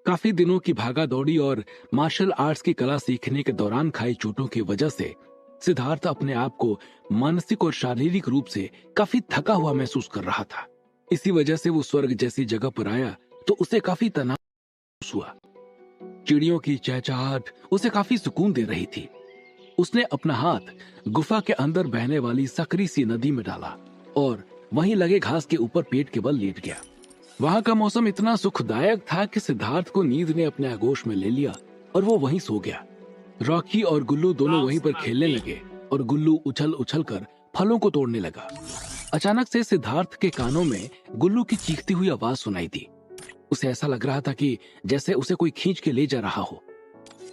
काफी दिनों की भागा दौड़ी और मार्शल आर्ट्स की कला सीखने के दौरान खाई चोटों की वजह से सिद्धार्थ अपने आप को मानसिक और शारीरिक रूप से काफी थका हुआ महसूस कर रहा था। इसी वजह से वो स्वर्ग जैसी जगह पर आया तो उसे काफी तनाव महसूस हुआ। चिड़ियों की चहचहाहट उसे काफी सुकून दे रही थी। उसने अपना हाथ गुफा के अंदर बहने वाली सकरी सी नदी में डाला और वहीं लगे घास के ऊपर पेट के बल लेट गया। वहां का मौसम इतना सुखदायक था कि सिद्धार्थ को नींद ने अपने आगोश में ले लिया और वो वहीं सो गया। रॉकी और गुल्लू दोनों वहीं पर खेलने लगे और गुल्लू उछल उछल कर फलों को तोड़ने लगा। अचानक से सिद्धार्थ के कानों में गुल्लू की चीखती हुई आवाज सुनाई दी। उसे ऐसा लग रहा था कि जैसे उसे कोई खींच के ले जा रहा हो।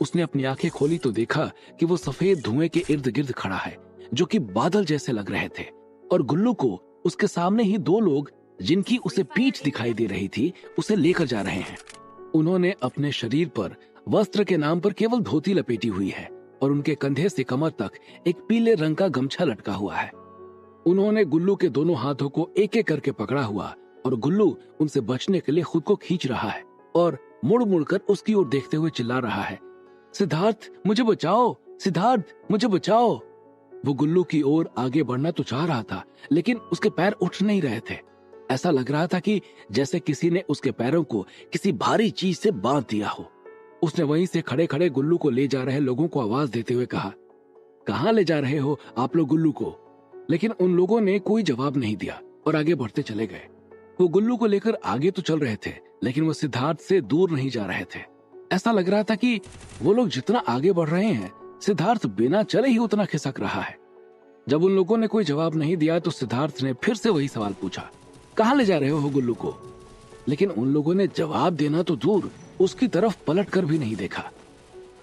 उसने अपनी आंखें खोली तो देखा कि वो सफेद धुएं के इर्द गिर्द खड़ा है, जो कि बादल जैसे लग रहे थे, और गुल्लू को उसके सामने ही दो लोग, जिनकी उसे पीठ दिखाई दे रही थी, उसे लेकर जा रहे हैं। उन्होंने अपने शरीर पर वस्त्र के नाम पर केवल धोती लपेटी हुई है और उनके कंधे से कमर तक एक पीले रंग का गमछा लटका हुआ है। उन्होंने गुल्लू के दोनों हाथों को एक एक करके पकड़ा हुआ और गुल्लू उनसे बचने के लिए खुद को खींच रहा है और मुड़ मुड़ कर उसकी ओर देखते हुए चिल्ला रहा है, सिद्धार्थ मुझे बचाओ, सिद्धार्थ मुझे बचाओ। वो गुल्लू की ओर आगे बढ़ना तो चाह रहा था, लेकिन उसके पैर उठ नहीं रहे थे। ऐसा लग रहा था कि जैसे किसी ने उसके पैरों को किसी भारी चीज से बांध दिया हो। उसने वहीं से खड़े खड़े गुल्लू को ले जा रहे लोगों को आवाज देते हुए कहा, कहाँ ले जा रहे हो आप लोग गुल्लू को? लेकिन उन लोगों ने कोई जवाब नहीं दिया और आगे बढ़ते चले गए। वो गुल्लू को लेकर आगे तो चल रहे थे, लेकिन वो सिद्धार्थ से दूर नहीं जा रहे थे। ऐसा लग रहा था कि वो लोग जितना आगे बढ़ रहे हैं, सिद्धार्थ बिना चले ही उतना खिसक रहा है। जब उन लोगों ने कोई जवाब नहीं दिया तो सिद्धार्थ ने फिर से वही सवाल पूछा, कहाँ ले जा रहे हो गुल्लू को? लेकिन उन लोगों ने जवाब देना तो दूर, उसकी तरफ पलट कर भी नहीं देखा।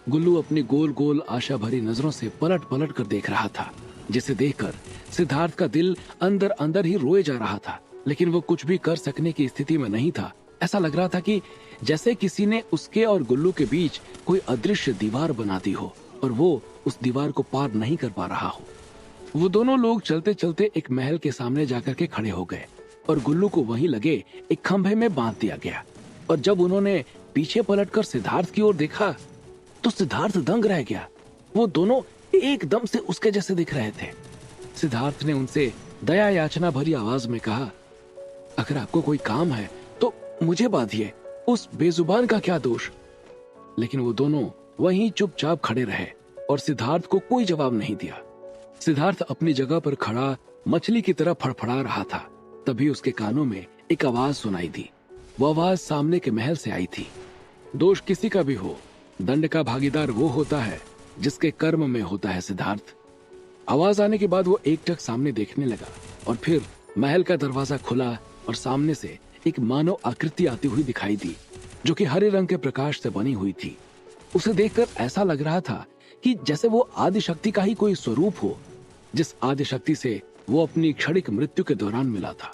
गुल्लू अपनी गोल गोल आशा भरी नजरों से पलट पलट कर देख रहा था, जिसे देखकर सिद्धार्थ का दिल अंदर अंदर ही रोए जा रहा था, लेकिन वो कुछ भी कर सकने की स्थिति में नहीं था। ऐसा लग रहा था कि जैसे किसी ने उसके और गुल्लू के बीच कोई अदृश्य दीवार बना दी हो और वो उस दीवार को पार नहीं कर पा रहा हो। वो दोनों लोग चलते चलते एक महल के सामने जाकर के खड़े हो गए और गुल्लू को वहीं लगे एक खंभे में बांध दिया गया। और जब उन्होंने पीछे पलटकर सिद्धार्थ की ओर देखा तो सिद्धार्थ दंग रह गया। वो दोनों एकदम से उसके जैसे दिख रहे थे। सिद्धार्थ ने उनसे दया याचना भरी आवाज में कहा, अगर आपको कोई काम है तो मुझे बांधिए, उस बेजुबान का क्या दोष? लेकिन वो दोनों वहीं चुपचाप खड़े रहे और सिद्धार्थ को कोई जवाब नहीं दिया। सिद्धार्थ अपनी जगह पर खड़ा मछली की तरह फड़फड़ा रहा था। तभी उसके कानों में एक आवाज सुनाई दी। वो आवाज सामने के महल से आई थी, दोष किसी का भी हो, दंड का भागीदार वो होता है जिसके कर्म में होता है सिद्धार्थ। आवाज आने के बाद वो एकटक सामने देखने लगा और फिर महल का दरवाजा खुला और सामने से एक मानव आकृति आती हुई दिखाई दी, जो कि हरे रंग के प्रकाश से बनी हुई थी। उसे देखकर ऐसा लग रहा था कि जैसे वो आदि शक्ति का ही कोई स्वरूप हो, जिस आदि शक्ति से वो अपनी क्षणिक मृत्यु के दौरान मिला था।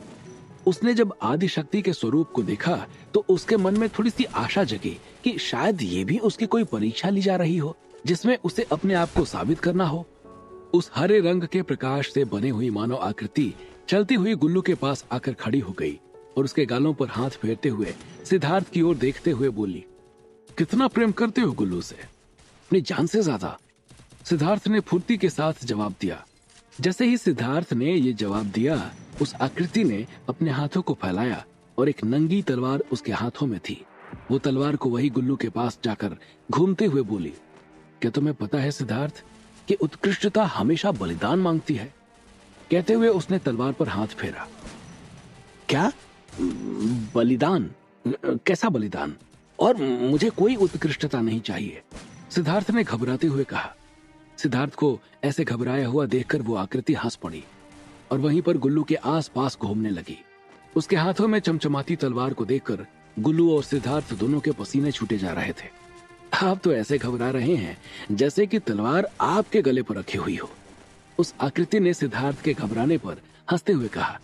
उसने जब आदि शक्ति के स्वरूप को देखा तो उसके मन में थोड़ी सी आशा जगी कि शायद ये भी उसकी कोई परीक्षा ली जा रही हो, जिसमें उसे अपने आप को साबित करना हो। उस हरे रंग के प्रकाश से बनी हुई मानव आकृति चलती हुई गुल्लू के पास आकर खड़ी हो गई और उसके गालों पर हाथ फेरते हुए सिद्धार्थ की ओर देखते हुए बोली, कितना प्रेम करते हो गुल्लू से? अपनी जान से ज्यादा। सिद्धार्थ ने फुर्ती के साथ जवाब दिया। जैसे ही सिद्धार्थ ने ये जवाब दिया, उस आकृति ने अपने हाथों को फैलाया और एक नंगी तलवार उसके हाथों में थी। वो तलवार को वही गुल्लू के पास जाकर घूमते हुए बोली, क्या तुम्हें पता है सिद्धार्थ कि उत्कृष्टता हमेशा बलिदान मांगती है? कहते हुए उसने तलवार पर हाथ फेरा। क्या बलिदान? कैसा बलिदान? और मुझे कोई उत्कृष्टता नहीं चाहिए, सिद्धार्थ ने घबराते हुए कहा। सिद्धार्थ को ऐसे घबराया हुआ देखकर वो आकृति हंस पड़ी और वहीं पर गुल्लू के आसपास घूमने लगी। उसके हाथों में चमचमाती तलवार को देखकर गुल्लू और सिद्धार्थ दोनों के पसीने छूटे जा रहे थे। आप तो ऐसे घबरा रहे हैं जैसे कि तलवार आपके गले पर रखी हुई हो, उस आकृति ने सिद्धार्थ के घबराने पर हंसते हुए कहा।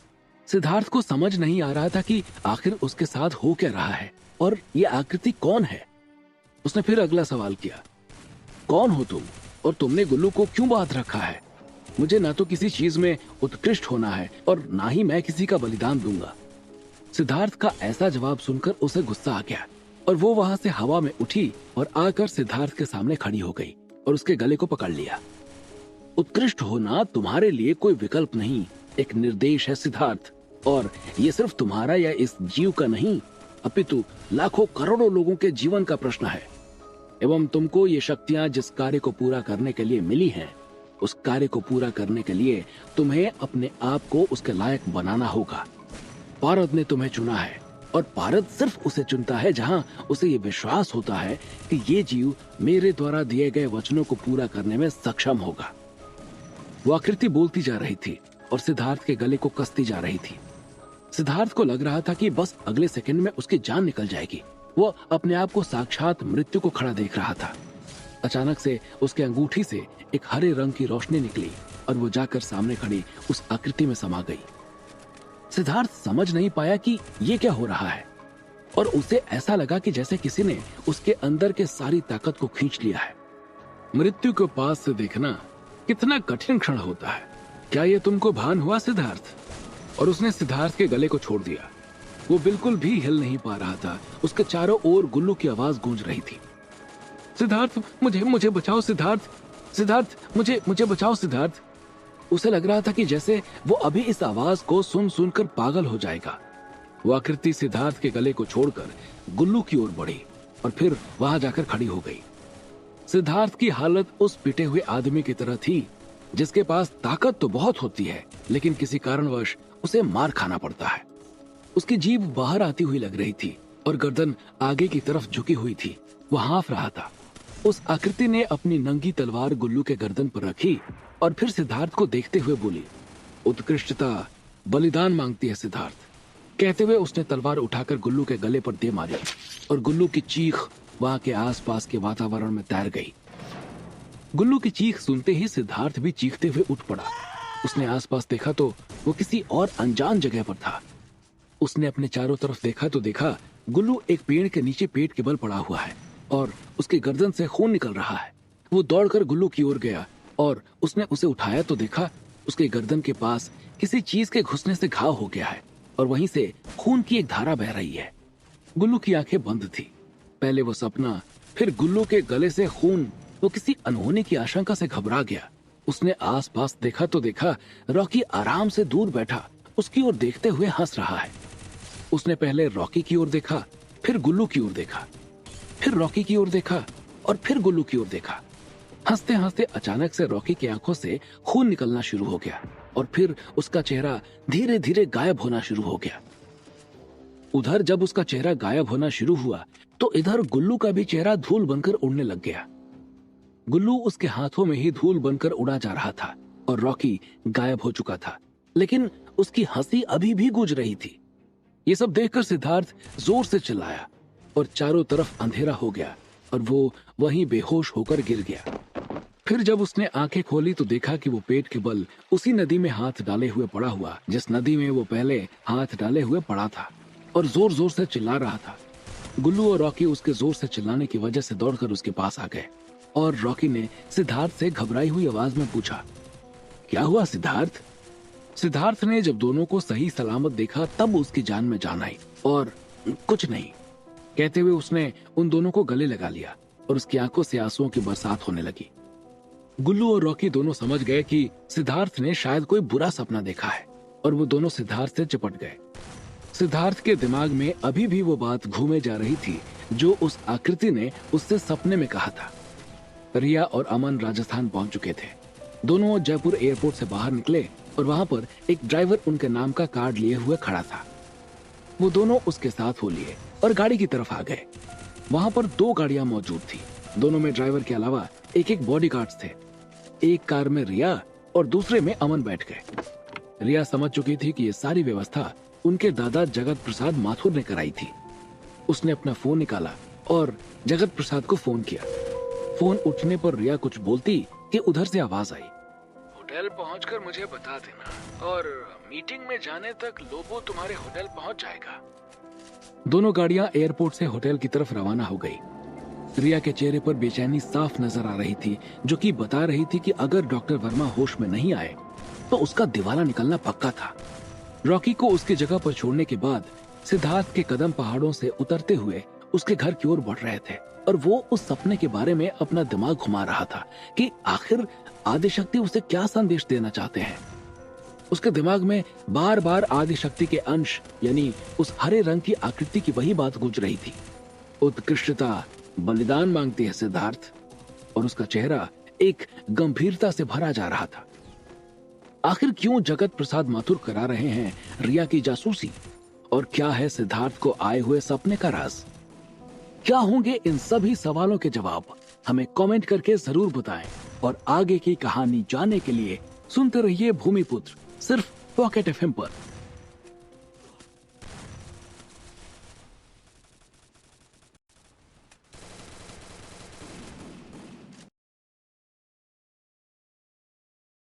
सिद्धार्थ को समझ नहीं आ रहा था कि आखिर उसके साथ हो क्या रहा है और ये आकृति कौन है। उसने फिर अगला सवाल किया, कौन हो तुम और तुमने गुल्लू को क्यों बांध रखा है? मुझे ना तो किसी चीज में उत्कृष्ट होना है और ना ही मैं किसी का बलिदान दूंगा। सिद्धार्थ का ऐसा जवाब सुनकर उसे गुस्सा आ गया और वो वहां से हवा में उठी और आकर सिद्धार्थ के सामने खड़ी हो गई और उसके गले को पकड़ लिया। उत्कृष्ट होना तुम्हारे लिए कोई विकल्प नहीं, एक निर्देश है सिद्धार्थ, और ये सिर्फ तुम्हारा या इस जीव का नहीं, अपितु लाखों करोड़ों लोगों के जीवन का प्रश्न है। एवं तुमको ये शक्तियां जिस कार्य को पूरा करने के लिए मिली हैं, उस कार्य को पूरा करने के लिए तुम्हें अपने आप को उसके लायक बनाना होगा। पारद ने तुम्हें चुना है, और पारद सिर्फ उसे चुनता है जहां उसे ये विश्वास होता है कि ये जीव मेरे द्वारा दिए गए वचनों को पूरा करने में सक्षम होगा। वो आकृति बोलती जा रही थी और सिद्धार्थ के गले को कसती जा रही थी। सिद्धार्थ को लग रहा था कि बस अगले सेकंड में उसकी जान निकल जाएगी। वो अपने आप को साक्षात मृत्यु को खड़ा देख रहा था। अचानक से उसके अंगूठी से एक हरे रंग की रोशनी निकली और वो जाकर सामने खड़ी उस आकृति में समा गई। सिद्धार्थ समझ नहीं पाया कि ये क्या हो रहा है, और उसे ऐसा लगा कि जैसे किसी ने उसके अंदर के सारी ताकत को खींच लिया है। मृत्यु को पास से देखना कितना कठिन क्षण होता है, क्या ये तुमको भान हुआ सिद्धार्थ? और उसने सिद्धार्थ के गले को छोड़ दिया। वो बिल्कुल भी हिल नहीं पा रहा था। उसके चारों ओर गुल्लू की आवाज गूंज रही थी। सिद्धार्थ, मुझे बचाओ सिद्धार्थ, सिद्धार्थ मुझे बचाओ सिद्धार्थ। उसे लग रहा था कि जैसे वो अभी इस आवाज को सुन सुनकर पागल हो जाएगा। वो आकृति सिद्धार्थ के गले को छोड़कर गुल्लू की ओर बढ़ी और फिर वहां जाकर खड़ी हो गई। सिद्धार्थ की हालत उस पिटे हुए आदमी की तरह थी जिसके पास ताकत तो बहुत होती है, लेकिन किसी कारणवश उसे मार खाना पड़ता है। उसकी जीभ बाहर आती हुई लग रही थी और गर्दन आगे की तरफ झुकी हुई थी। वो हाँफ रहा था। उस आकृति ने अपनी नंगी तलवार गुल्लू के गर्दन पर रखी और फिर सिद्धार्थ को देखते हुए बोली, उत्कृष्टता बलिदान मांगती है सिद्धार्थ। कहते हुए उसने तलवार उठाकर गुल्लू के गले पर दे मारी और गुल्लू की चीख वहां के आसपास के वातावरण में तैर गई। गुल्लू की चीख सुनते ही सिद्धार्थ भी चीखते हुए उठ पड़ा। उसने आसपास देखा तो वो किसी और अनजान जगह पर था। उसने अपने चारों तरफ देखा तो देखा गुल्लू एक पेड़ के नीचे पेट के बल पड़ा हुआ है और उसकी गर्दन से खून निकल रहा है। वो दौड़कर गुल्लू की ओर गया और उसने उसे उठाया तो देखा उसके गर्दन के पास किसी चीज के घुसने से घाव हो गया है और वहीं से खून की एक धारा बह रही है। गुल्लू की आंखें बंद थी। पहले वो सपना, फिर गुल्लू के गले से खून। वो किसी अनहोनी की आशंका से घबरा गया। उसने आसपास देखा तो देखा रॉकी आराम से दूर बैठा उसकी ओर देखते हुए हंस रहा है। उसने पहले रॉकी की ओर देखा, फिर गुल्लू की ओर देखा, फिर रॉकी की ओर देखा और फिर गुल्लू की ओर देखा। हंसते हंसते अचानक से रॉकी की आंखों से खून निकलना शुरू हो गया और फिर उसका चेहरा धीरे धीरे गायब होना शुरू हो गया। उधर जब उसका चेहरा गायब होना शुरू हुआ तो इधर गुल्लू का भी चेहरा धूल बनकर उड़ने लग गया। गुल्लू उसके हाथों में ही धूल बनकर उड़ा जा रहा था और रॉकी गायब हो चुका था, लेकिन उसकी हंसी अभी भी गूंज रही थी। ये सब देखकर सिद्धार्थ जोर से चिल्लाया और चारों तरफ अंधेरा हो गया और वो वहीं बेहोश होकर गिर गया। फिर जब उसने आंखें खोली तो देखा कि वो पेट के बल उसी नदी में हाथ डाले हुए पड़ा हुआ जिस नदी में वो पहले हाथ डाले हुए पड़ा था और जोर जोर से चिल्ला रहा था। गुल्लू और रॉकी उसके जोर से चिल्लाने की वजह से दौड़कर उसके पास आ गए और रॉकी ने सिद्धार्थ से घबराई हुई आवाज में पूछा, क्या हुआ सिद्धार्थ? सिद्धार्थ ने जब दोनों को सही सलामत देखा तब उसकी जान में जान आई और कुछ नहीं कहते हुए उसने उन दोनों को गले लगा लिया और उसकी आंखों से आंसुओं की बरसात होने लगी। गुल्लू और रॉकी दोनों समझ गए कि सिद्धार्थ ने शायद कोई बुरा सपना देखा है और वो दोनों सिद्धार्थ से चिपट गए। सिद्धार्थ के दिमाग में अभी भी वो बात घूमे जा रही थी जो उस आकृति ने उससे सपने में कहा था। रिया और अमन राजस्थान पहुंच चुके थे। दोनों जयपुर एयरपोर्ट से बाहर निकले और वहां पर एक ड्राइवर उनके नाम का कार्ड लिए हुए खड़ा था। वो दोनों उसके साथ हो लिए और गाड़ी की तरफ आ गए। वहां पर 2 गाड़ियां मौजूद थी। दोनों में ड्राइवर के अलावा एक बॉडीगार्ड्स थे। एक कार में रिया और दूसरे में अमन बैठ गए। रिया समझ चुकी थी कि ये सारी व्यवस्था उनके दादा जगत प्रसाद माथुर ने कराई थी। उसने अपना फोन निकाला और जगत प्रसाद को फोन किया। फोन उठने पर रिया कुछ बोलती कि उधर से आवाज आई, होटल पहुंचकर मुझे बता देना और मीटिंग में जाने तक लोबो तुम्हारे होटल पहुंच जाएगा। दोनों गाड़ियां एयरपोर्ट से होटल की तरफ रवाना हो गई। रिया के चेहरे पर बेचैनी साफ नजर आ रही थी जो कि बता रही थी कि अगर डॉक्टर वर्मा होश में नहीं आए तो उसका दिवाला निकलना पक्का था। रॉकी को उसकी जगह पर छोड़ने के बाद सिद्धार्थ के कदम पहाड़ों से उतरते हुए उसके घर की ओर बढ़ रहे थे और वो उस सपने के बारे में अपना दिमाग घुमा रहा था कि आखिर आदिशक्ति उसे क्या संदेश देना चाहते हैं। उसके दिमाग में बार बार आदिशक्ति के अंश यानी उस हरे रंग की आकृति की वही बात गूंज रही थी। उत्कृष्टता बलिदान मांगती है सिद्धार्थ। और उसका चेहरा एक गंभीरता से भरा जा रहा था। आखिर क्यों जगत प्रसाद माथुर करा रहे हैं रिया की जासूसी, और क्या है सिद्धार्थ को आए हुए सपने का राज? क्या होंगे इन सभी सवालों के जवाब? हमें कमेंट करके जरूर बताएं और आगे की कहानी जानने के लिए सुनते रहिए भूमिपुत्र, सिर्फ पॉकेट एफएम पर।